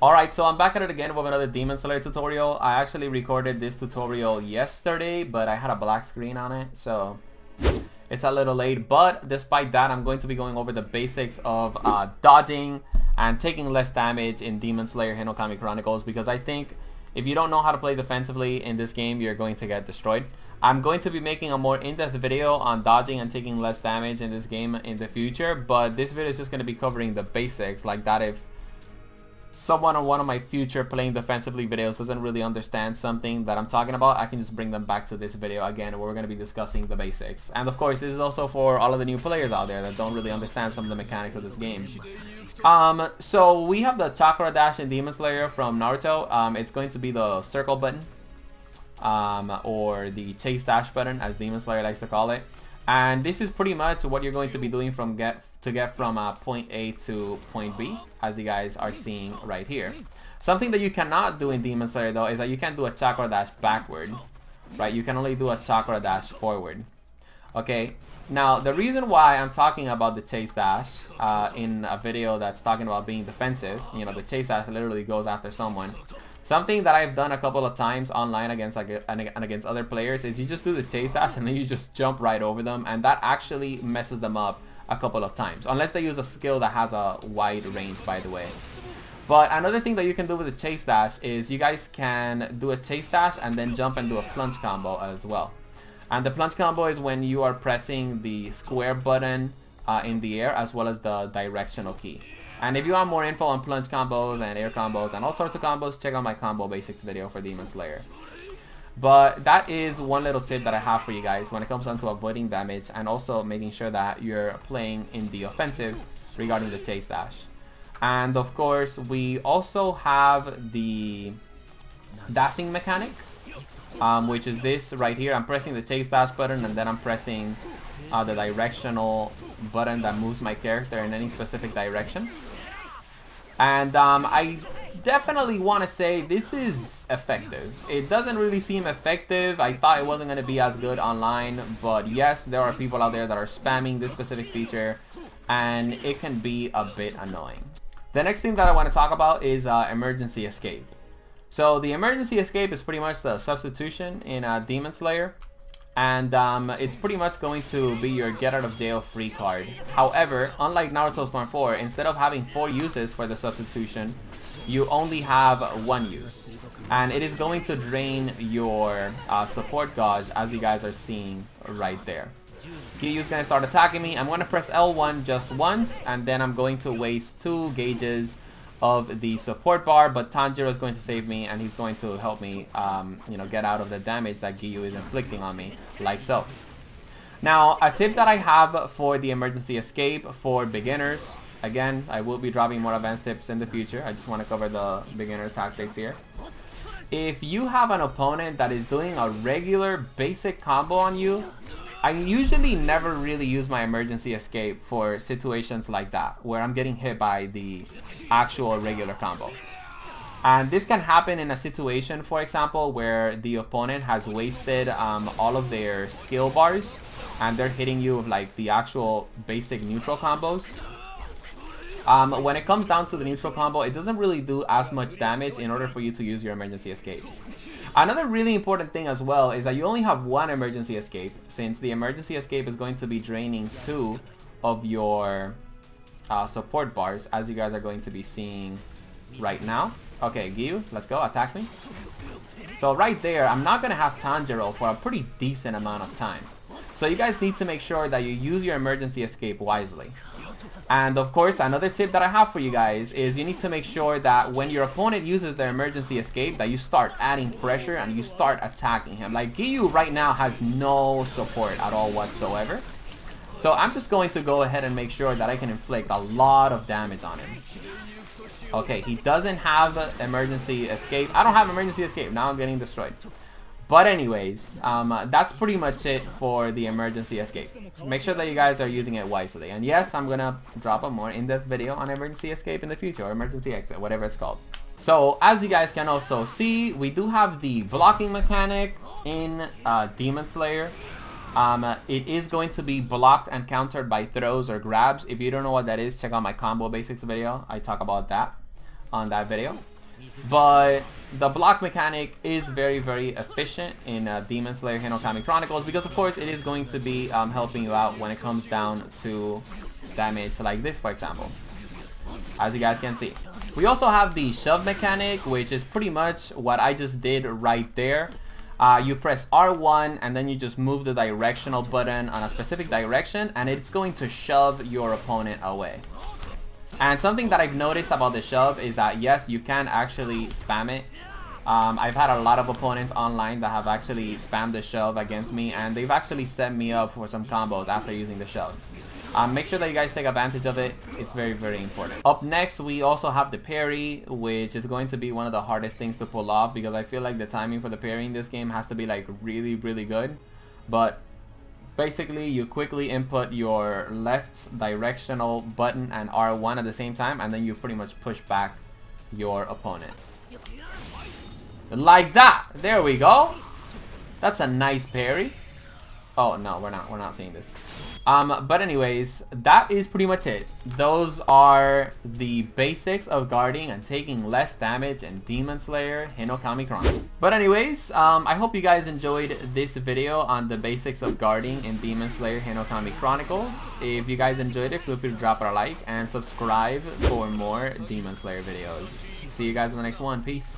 Alright, so I'm back at it again with another Demon Slayer tutorial. I actually recorded this tutorial yesterday, but I had a black screen on it, so it's a little late. But despite that, I'm going to be going over the basics of dodging and taking less damage in Demon Slayer Hinokami Chronicles, because I think if you don't know how to play defensively in this game, you're going to get destroyed. I'm going to be making a more in-depth video on dodging and taking less damage in this game in the future, but this video is just going to be covering the basics, like that if someone on one of my future playing defensively videos doesn't really understand something that I'm talking about, I can just bring them back to this video again where we're going to be discussing the basics. And of course, this is also for all of the new players out there that don't really understand some of the mechanics of this game. So we have the Chakra Dash in Demon Slayer from Naruto. It's going to be the circle button, or the chase dash button as Demon Slayer likes to call it. And this is pretty much what you're going to be doing from to get from point A to point B, as you guys are seeing right here. Something that you cannot do in Demon Slayer though is that you can't do a Chakra Dash backward, right? You can only do a Chakra Dash forward. Okay, now the reason why I'm talking about the chase dash in a video that's talking about being defensive, you know, the chase dash literally goes after someone. Something that I've done a couple of times online against against other players is you just do the chase dash and then you just jump right over them, and that actually messes them up a couple of times, unless they use a skill that has a wide range, by the way. But another thing that you can do with the chase dash is you guys can do a chase dash and then jump and do a plunge combo as well. And the plunge combo is when you are pressing the square button in the air as well as the directional key. And if you want more info on plunge combos and air combos and all sorts of combos, check out my combo basics video for Demon Slayer. But that is one little tip that I have for you guys when it comes down to avoiding damage and also making sure that you're playing in the offensive regarding the chase dash. And of course, we also have the dashing mechanic, which is this right here. I'm pressing the chase dash button and then I'm pressing the directional button that moves my character in any specific direction. And I definitely want to say this is effective. It doesn't really seem effective. I thought it wasn't going to be as good online, but yes, there are people out there that are spamming this specific feature and it can be a bit annoying. The next thing that I want to talk about is emergency escape. So the emergency escape is pretty much the substitution in Demon Slayer. And it's pretty much going to be your get out of jail free card. However, unlike Naruto Storm 4, instead of having 4 uses for the substitution, you only have 1 use. And it is going to drain your support gauge, as you guys are seeing right there. Giyu is going to start attacking me. I'm going to press L1 just once, and then I'm going to waste 2 gauges of the support bar, but Tanjiro is going to save me and he's going to help me you know, get out of the damage that Giyu is inflicting on me, like so. Now, a tip that I have for the emergency escape for beginners, again, I will be dropping more advanced tips in the future. I just want to cover the beginner tactics here. If you have an opponent that is doing a regular basic combo on you, I usually never really use my emergency escape for situations like that, where I'm getting hit by the actual regular combo. And this can happen in a situation, for example, where the opponent has wasted all of their skill bars and they're hitting you with like the actual basic neutral combos. When it comes down to the neutral combo, it doesn't really do as much damage in order for you to use your emergency escape. Another really important thing as well is that you only have 1 emergency escape, since the emergency escape is going to be draining 2 of your support bars, as you guys are going to be seeing right now. Okay, Giyu, let's go, attack me. So right there, I'm not going to have Tanjiro for a pretty decent amount of time. So you guys need to make sure that you use your emergency escape wisely. And of course, another tip that I have for you guys is you need to make sure that when your opponent uses their emergency escape, that you start adding pressure and you start attacking him. Like Giyu right now has no support at all whatsoever. So I'm just going to go ahead and make sure that I can inflict a lot of damage on him. Okay, he doesn't have emergency escape. I don't have emergency escape. Now I'm getting destroyed. But anyways, that's pretty much it for the emergency escape. Make sure that you guys are using it wisely. And yes, I'm gonna drop a more in-depth video on emergency escape in the future, or emergency exit, whatever it's called. So as you guys can also see, we do have the blocking mechanic in Demon Slayer. It is going to be blocked and countered by throws or grabs. If you don't know what that is, check out my combo basics video. I talk about that on that video. But the block mechanic is very efficient in Demon Slayer Hinokami Chronicles, because of course it is going to be helping you out when it comes down to damage like this, for example, as you guys can see. We also have the shove mechanic, which is pretty much what I just did right there. You press R1 and then you just move the directional button on a specific direction, and it's going to shove your opponent away. And something that I've noticed about the shove is that yes, you can actually spam it. I've had a lot of opponents online that have actually spammed the shove against me, and they've actually set me up for some combos after using the shove. Make sure that you guys take advantage of it. It's very important. Up next, we also have the parry, which is going to be one of the hardest things to pull off, because I feel like the timing for the parry in this game has to be like really good. But basically, you quickly input your left directional button and R1 at the same time, and then you pretty much push back your opponent. Like that! There we go! That's a nice parry. Oh no, we're not seeing this. But anyways, that is pretty much it. Those are the basics of guarding and taking less damage in Demon Slayer Hinokami Chronicles. But anyways, I hope you guys enjoyed this video on the basics of guarding in Demon Slayer Hinokami Chronicles. If you guys enjoyed it, feel free to drop a like and subscribe for more Demon Slayer videos. See you guys in the next one. Peace.